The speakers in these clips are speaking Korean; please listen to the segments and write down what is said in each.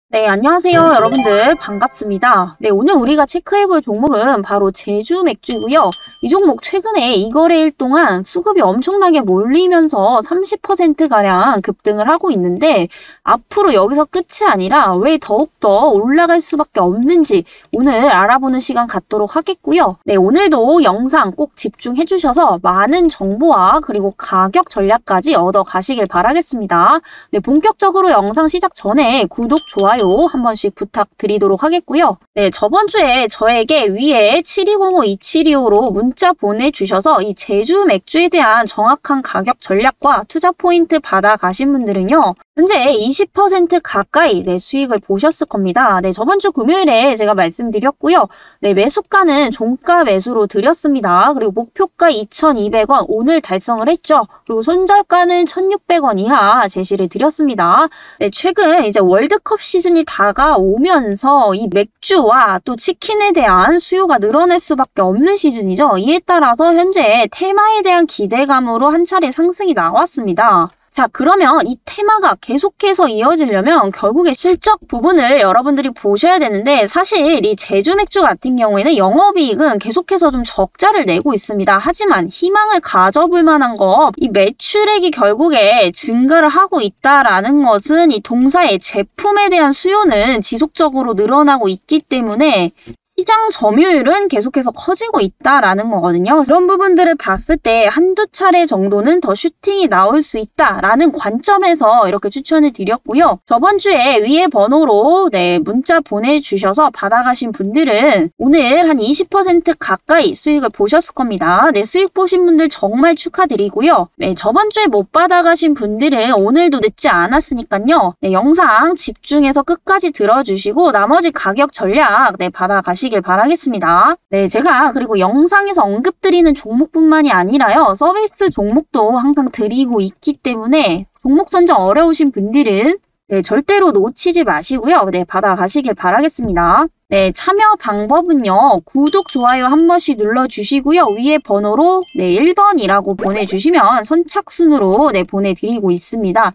네, 안녕하세요, 여러분들. 반갑습니다. 네, 오늘 우리가 체크해볼 종목은 바로 제주 맥주고요. 이 종목 최근에 이거래일 동안 수급이 엄청나게 몰리면서 30%가량 급등을 하고 있는데 앞으로 여기서 끝이 아니라 왜 더욱더 올라갈 수밖에 없는지 오늘 알아보는 시간 갖도록 하겠고요. 네, 오늘도 영상 꼭 집중해 주셔서 많은 정보와 그리고 가격 전략까지 얻어 가시길 바라겠습니다. 네, 본격적으로 영상 시작 전에 구독, 좋아요 한 번씩 부탁드리도록 하겠고요. 네, 저번 주에 저에게 위에 7205-2725로 문자 보내주셔서 이 제주 맥주에 대한 정확한 가격 전략과 투자 포인트 받아가신 분들은요. 현재 20% 가까이 수익을 보셨을 겁니다. 네, 저번 주 금요일에 제가 말씀드렸고요. 네, 매수가는 종가 매수로 드렸습니다. 그리고 목표가 2,200원 오늘 달성을 했죠. 그리고 손절가는 1,600원 이하 제시를 드렸습니다. 네, 최근 이제 월드컵 시즌이 다가오면서 이 맥주와 또 치킨에 대한 수요가 늘어날 수밖에 없는 시즌이죠. 이에 따라서 현재 테마에 대한 기대감으로 한 차례 상승이 나왔습니다. 자, 그러면 이 테마가 계속해서 이어지려면 결국에 실적 부분을 여러분들이 보셔야 되는데 사실 이 제주 맥주 같은 경우에는 영업이익은 계속해서 좀 적자를 내고 있습니다. 하지만 희망을 가져볼 만한 거, 이 매출액이 결국에 증가를 하고 있다라는 것은 이 동사의 제품에 대한 수요는 지속적으로 늘어나고 있기 때문에 시장 점유율은 계속해서 커지고 있다라는 거거든요. 그런 부분들을 봤을 때 한두 차례 정도는 더 슈팅이 나올 수 있다라는 관점에서 이렇게 추천을 드렸고요. 저번 주에 위에 번호로 문자 보내주셔서 받아가신 분들은 오늘 한 20% 가까이 수익을 보셨을 겁니다. 수익 보신 분들 정말 축하드리고요. 저번 주에 못 받아가신 분들은 오늘도 늦지 않았으니까요. 영상 집중해서 끝까지 들어주시고 나머지 가격 전략 받아가시길 바라겠습니다. 네, 제가 그리고 영상에서 언급드리는 종목뿐만이 아니라요. 서비스 종목도 항상 드리고 있기 때문에 종목 선정 어려우신 분들은 절대로 놓치지 마시고요. 받아가시길 바라겠습니다. 참여 방법은요. 구독, 좋아요 한 번씩 눌러주시고요. 위에 번호로 1번이라고 보내주시면 선착순으로 보내드리고 있습니다.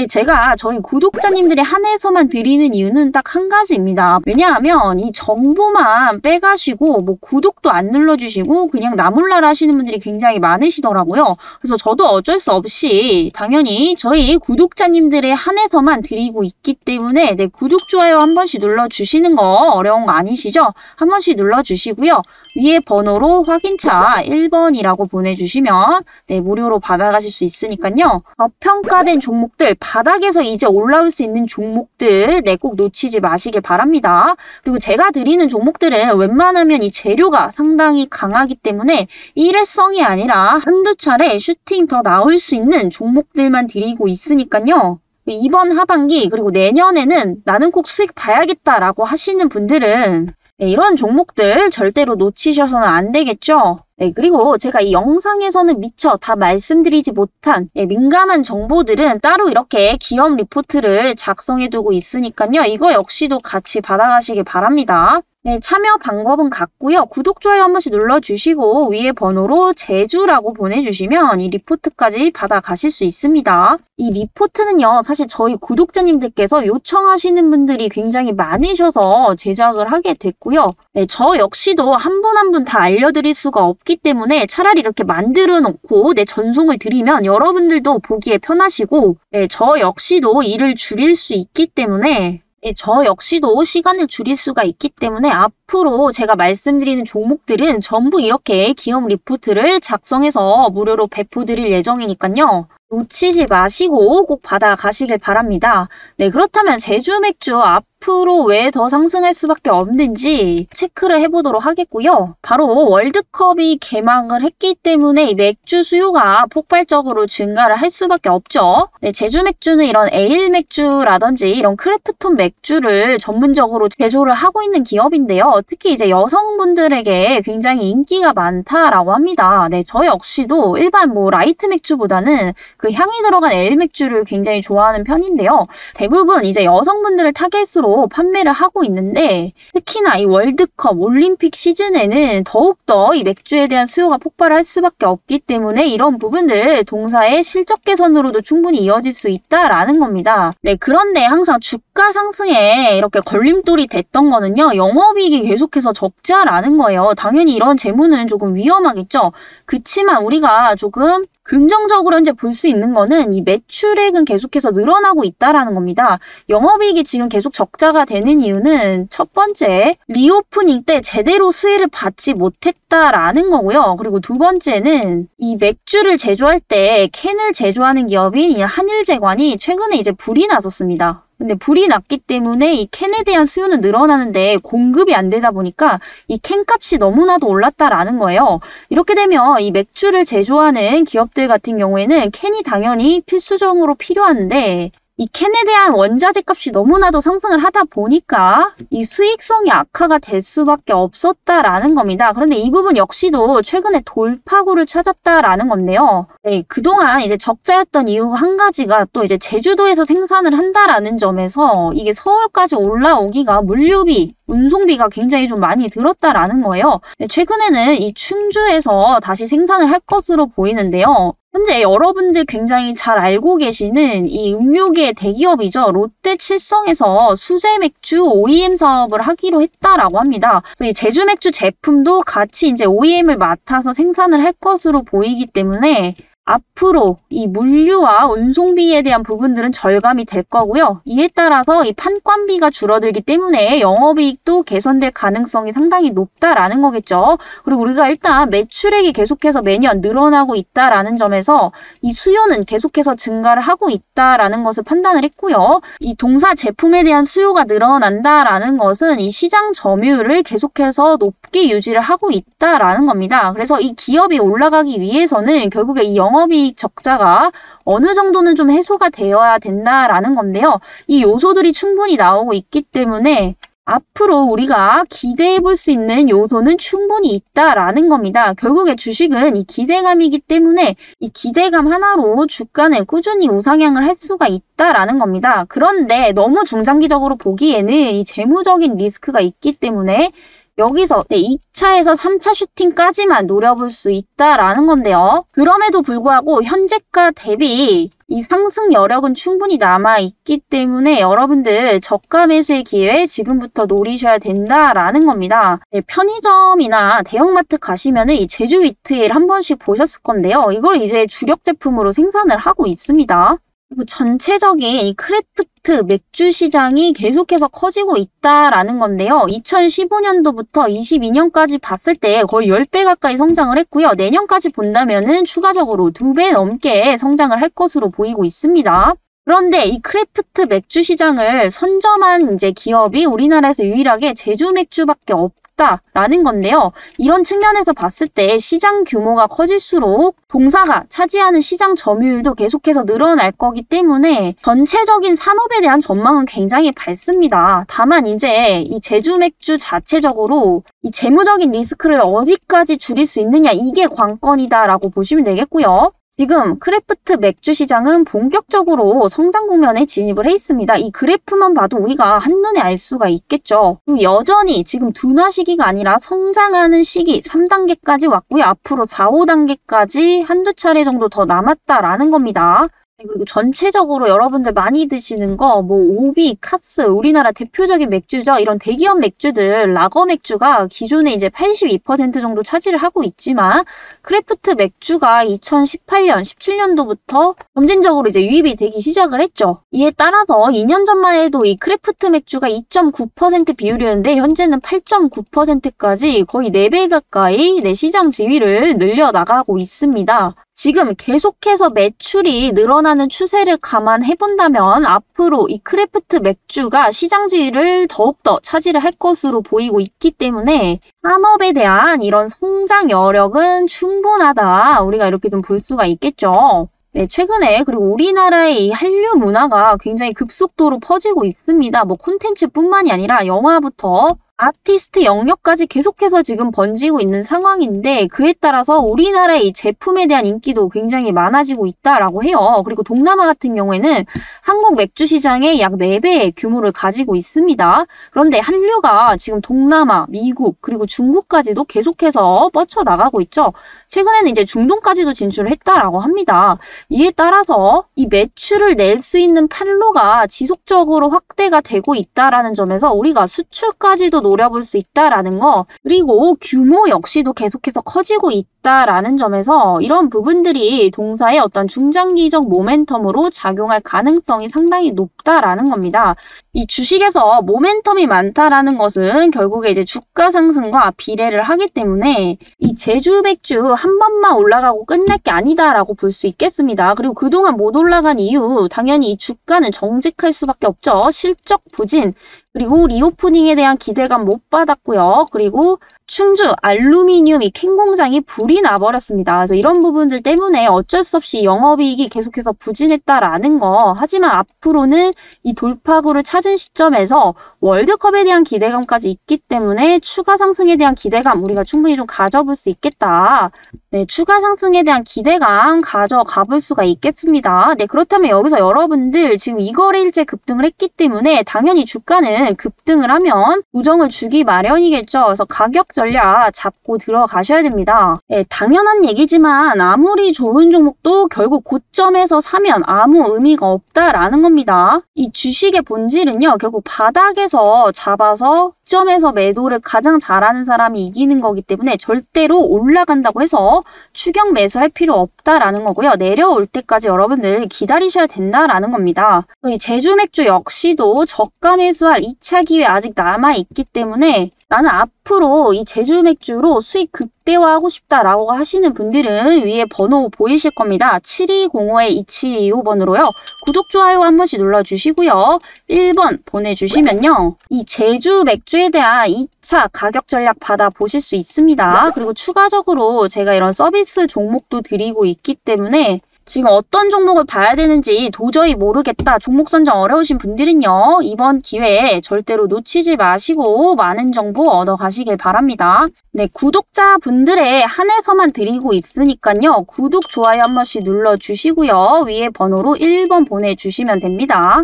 제가 저희 구독자님들에 한해서만 드리는 이유는 딱 한 가지입니다. 왜냐하면 이 정보만 빼가시고 구독도 안 눌러주시고 그냥 나몰라라 하시는 분들이 굉장히 많으시더라고요. 그래서 저도 어쩔 수 없이 당연히 저희 구독자님들에 한해서만 드리고 있기 때문에 구독, 좋아요 한 번씩 눌러주시는 거 어려운 거 아니시죠? 한 번씩 눌러주시고요. 위에 번호로 확인차 1번이라고 보내주시면 무료로 받아가실 수 있으니까요. 저평가된 종목들, 바닥에서 이제 올라올 수 있는 종목들 꼭 놓치지 마시길 바랍니다. 그리고 제가 드리는 종목들은 웬만하면 이 재료가 상당히 강하기 때문에 일회성이 아니라 한두 차례 슈팅 더 나올 수 있는 종목들만 드리고 있으니까요. 이번 하반기 그리고 내년에는 나는 꼭 수익 봐야겠다라고 하시는 분들은 이런 종목들 절대로 놓치셔서는 안 되겠죠. 그리고 제가 이 영상에서는 미처 다 말씀드리지 못한 민감한 정보들은 따로 이렇게 기업 리포트를 작성해두고 있으니까요. 이거 역시도 같이 받아가시길 바랍니다. 참여 방법은 같고요. 구독, 좋아요 한 번씩 눌러주시고 위에 번호로 제주라고 보내주시면 이 리포트까지 받아가실 수 있습니다. 이 리포트는요. 사실 저희 구독자님들께서 요청하시는 분들이 굉장히 많으셔서 제작을 하게 됐고요. 저 역시도 한 분 한 분 다 알려드릴 수가 없기 때문에 차라리 이렇게 만들어 놓고 전송을 드리면 여러분들도 보기에 편하시고 저 역시도 일을 줄일 수 있기 때문에 저 역시도 시간을 줄일 수가 있기 때문에 앞으로 제가 말씀드리는 종목들은 전부 이렇게 기업 리포트를 작성해서 무료로 배포드릴 예정이니까요. 놓치지 마시고 꼭 받아가시길 바랍니다. 그렇다면 제주 맥주 앞으로 왜 더 상승할 수밖에 없는지 체크를 해보도록 하겠고요. 바로 월드컵이 개막을 했기 때문에 이 맥주 수요가 폭발적으로 증가를 할 수밖에 없죠. 제주 맥주는 이런 에일 맥주라든지 이런 크래프톤 맥주를 전문적으로 제조를 하고 있는 기업인데요. 특히 이제 여성분들에게 굉장히 인기가 많다라고 합니다. 저 역시도 일반 라이트 맥주보다는 그 향이 들어간 에일 맥주를 굉장히 좋아하는 편인데요. 대부분 이제 여성분들을 타겟으로 수준으로 판매를 하고 있는데 특히나 이 월드컵, 올림픽 시즌에는 더욱더 이 맥주에 대한 수요가 폭발할 수밖에 없기 때문에 이런 부분들 동사의 실적 개선으로도 충분히 이어질 수 있다라는 겁니다. 네, 그런데 항상 주가 상승에 이렇게 걸림돌이 됐던 거는요. 영업이익이 계속해서 적자라는 거예요. 당연히 이런 재무는 조금 위험하겠죠. 그치만 우리가 조금 긍정적으로 현재 볼 수 있는 거는 이 매출액은 계속해서 늘어나고 있다라는 겁니다. 영업이익이 지금 계속 적자가 되는 이유는 첫 번째, 리오프닝 때 제대로 수혜를 받지 못했다라는 거고요. 그리고 두 번째는 이 맥주를 제조할 때 캔을 제조하는 기업인 이 한일제관이 최근에 이제 불이 났었습니다. 근데 불이 났기 때문에 이 캔에 대한 수요는 늘어나는데 공급이 안 되다 보니까 이 캔값이 너무나도 올랐다라는 거예요. 이렇게 되면 이 맥주를 제조하는 기업들 같은 경우에는 캔이 당연히 필수적으로 필요한데 이 캔에 대한 원자재 값이 너무나도 상승을 하다 보니까 이 수익성이 악화가 될 수밖에 없었다라는 겁니다. 그런데 이 부분 역시도 최근에 돌파구를 찾았다라는 건데요. 네, 그동안 이제 적자였던 이유 한 가지가 또 이제 제주도에서 생산을 한다라는 점에서 이게 서울까지 올라오기가 물류비, 운송비가 굉장히 좀 많이 들었다라는 거예요. 네, 최근에는 이 충주에서 다시 생산을 할 것으로 보이는데요. 현재 여러분들 굉장히 잘 알고 계시는 이 음료계 대기업이죠. 롯데칠성에서 수제 맥주 OEM 사업을 하기로 했다라고 합니다. 그래서 이 제주 맥주 제품도 같이 이제 OEM을 맡아서 생산을 할 것으로 보이기 때문에 앞으로 이 물류와 운송비에 대한 부분들은 절감이 될 거고요. 이에 따라서 이 판관비가 줄어들기 때문에 영업이익도 개선될 가능성이 상당히 높다라는 거겠죠. 그리고 우리가 일단 매출액이 계속해서 매년 늘어나고 있다라는 점에서 이 수요는 계속해서 증가를 하고 있다라는 것을 판단을 했고요. 이 동사 제품에 대한 수요가 늘어난다라는 것은 이 시장 점유율을 계속해서 높게 유지를 하고 있다라는 겁니다. 그래서 이 기업이 올라가기 위해서는 결국에 이 영업이익 적자가 어느 정도는 좀 해소가 되어야 된다라는 건데요. 이 요소들이 충분히 나오고 있기 때문에 앞으로 우리가 기대해 볼 수 있는 요소는 충분히 있다라는 겁니다. 결국에 주식은 이 기대감이기 때문에 이 기대감 하나로 주가는 꾸준히 우상향을 할 수가 있다라는 겁니다. 그런데 너무 중장기적으로 보기에는 이 재무적인 리스크가 있기 때문에 여기서 2차에서 3차 슈팅까지만 노려볼 수 있다라는 건데요. 그럼에도 불구하고 현재가 대비 이 상승 여력은 충분히 남아있기 때문에 여러분들 저가 매수의 기회 지금부터 노리셔야 된다라는 겁니다. 네, 편의점이나 대형마트 가시면은 이 제주 위트일 한 번씩 보셨을 건데요. 이걸 이제 주력 제품으로 생산을 하고 있습니다. 그리고 전체적인 이 크래프트 맥주 시장이 계속해서 커지고 있다라는 건데요. 2015년도부터 22년까지 봤을 때 거의 10배 가까이 성장을 했고요. 내년까지 본다면은 추가적으로 2배 넘게 성장을 할 것으로 보이고 있습니다. 그런데 이 크래프트 맥주 시장을 선점한 이제 기업이 우리나라에서 유일하게 제주 맥주밖에 없다라는 건데요. 이런 측면에서 봤을 때 시장 규모가 커질수록 동사가 차지하는 시장 점유율도 계속해서 늘어날 거기 때문에 전체적인 산업에 대한 전망은 굉장히 밝습니다. 다만 이제 이 제주 맥주 자체적으로 이 재무적인 리스크를 어디까지 줄일 수 있느냐, 이게 관건이다라고 보시면 되겠고요. 지금 크래프트 맥주 시장은 본격적으로 성장 국면에 진입을 해 있습니다. 이 그래프만 봐도 우리가 한눈에 알 수가 있겠죠. 그리고 여전히 지금 둔화 시기가 아니라 성장하는 시기 3단계까지 왔고요. 앞으로 4, 5단계까지 한두 차례 정도 더 남았다라는 겁니다. 그리고 전체적으로 여러분들 많이 드시는 거 뭐 오비, 카스, 우리나라 대표적인 맥주죠. 이런 대기업 맥주들, 라거 맥주가 기존에 이제 82% 정도 차지를 하고 있지만 크래프트 맥주가 2018년, 17년도부터 점진적으로 이제 유입이 되기 시작을 했죠. 이에 따라서 2년 전만 해도 이 크래프트 맥주가 2.9% 비율이었는데 현재는 8.9%까지 거의 4배 가까이 내 시장 지위를 늘려나가고 있습니다. 지금 계속해서 매출이 늘어나는 추세를 감안해 본다면 앞으로 이 크래프트 맥주가 시장 지위를 더욱더 차지를 할 것으로 보이고 있기 때문에 산업에 대한 이런 성장 여력은 충분하다. 우리가 이렇게 좀 볼 수가 있겠죠. 네, 최근에 그리고 우리나라의 이 한류 문화가 굉장히 급속도로 퍼지고 있습니다. 뭐 콘텐츠뿐만이 아니라 영화부터 아티스트 영역까지 계속해서 지금 번지고 있는 상황인데 그에 따라서 우리나라의 이 제품에 대한 인기도 굉장히 많아지고 있다라고 해요. 그리고 동남아 같은 경우에는 한국 맥주 시장의 약 4배의 규모를 가지고 있습니다. 그런데 한류가 지금 동남아, 미국, 그리고 중국까지도 계속해서 뻗쳐나가고 있죠. 최근에는 이제 중동까지도 진출을 했다라고 합니다. 이에 따라서 이 매출을 낼 수 있는 판로가 지속적으로 확대가 되고 있다라는 점에서 우리가 수출까지도 노려볼 수 있다라는 거, 그리고 규모 역시도 계속해서 커지고 있다라는 점에서 이런 부분들이 동사의 어떤 중장기적 모멘텀으로 작용할 가능성이 상당히 높다라는 겁니다. 이 주식에서 모멘텀이 많다라는 것은 결국에 이제 주가 상승과 비례를 하기 때문에 이 제주 맥주 한 번만 올라가고 끝날 게 아니다라고 볼 수 있겠습니다. 그리고 그동안 못 올라간 이유, 당연히 이 주가는 정직할 수밖에 없죠. 실적 부진, 그리고 리오프닝에 대한 기대감 못 받았고요. 그리고 충주 알루미늄 이 캔 공장이 불이 나버렸습니다. 그래서 이런 부분들 때문에 어쩔 수 없이 영업이익이 계속해서 부진했다라는 거. 하지만 앞으로는 이 돌파구를 찾은 시점에서 월드컵에 대한 기대감까지 있기 때문에 추가 상승에 대한 기대감 우리가 충분히 좀 가져볼 수 있겠다. 네, 추가 상승에 대한 기대감 가져가 볼 수가 있겠습니다. 네, 그렇다면 여기서 여러분들 지금 이거래일째 급등을 했기 때문에 당연히 주가는 급등을 하면 우정을 주기 마련이겠죠. 그래서 가격 전략 잡고 들어가셔야 됩니다. 네, 당연한 얘기지만 아무리 좋은 종목도 결국 고점에서 사면 아무 의미가 없다라는 겁니다. 이 주식의 본질은요, 결국 바닥에서 잡아서 점에서 매도를 가장 잘하는 사람이 이기는 거기 때문에 절대로 올라간다고 해서 추격 매수할 필요 없다라는 거고요. 내려올 때까지 여러분들 기다리셔야 된다라는 겁니다. 이 제주 맥주 역시도 저가 매수할 2차 기회 아직 남아있기 때문에 나는 앞으로 이 제주 맥주로 수익 극대화하고 싶다라고 하시는 분들은 위에 번호 보이실 겁니다. 7205-2725번으로요. 구독, 좋아요 한 번씩 눌러주시고요. 1번 보내주시면요. 이 제주 맥주에 대한 2차 가격 전략 받아보실 수 있습니다. 그리고 추가적으로 제가 이런 서비스 종목도 드리고 있기 때문에 지금 어떤 종목을 봐야 되는지 도저히 모르겠다, 종목 선정 어려우신 분들은요. 이번 기회에 절대로 놓치지 마시고 많은 정보 얻어 가시길 바랍니다. 네, 구독자분들의 한해서만 드리고 있으니까요. 구독, 좋아요 한 번씩 눌러주시고요. 위에 번호로 1번 보내주시면 됩니다.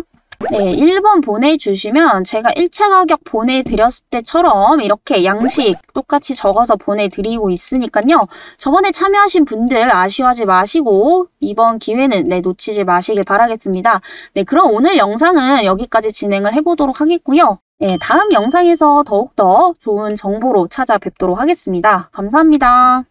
네, 1번 보내주시면 제가 1차 가격 보내드렸을 때처럼 이렇게 양식 똑같이 적어서 보내드리고 있으니까요. 저번에 참여하신 분들 아쉬워하지 마시고 이번 기회는 놓치지 마시길 바라겠습니다. 네, 그럼 오늘 영상은 여기까지 진행을 해보도록 하겠고요. 네, 다음 영상에서 더욱더 좋은 정보로 찾아뵙도록 하겠습니다. 감사합니다.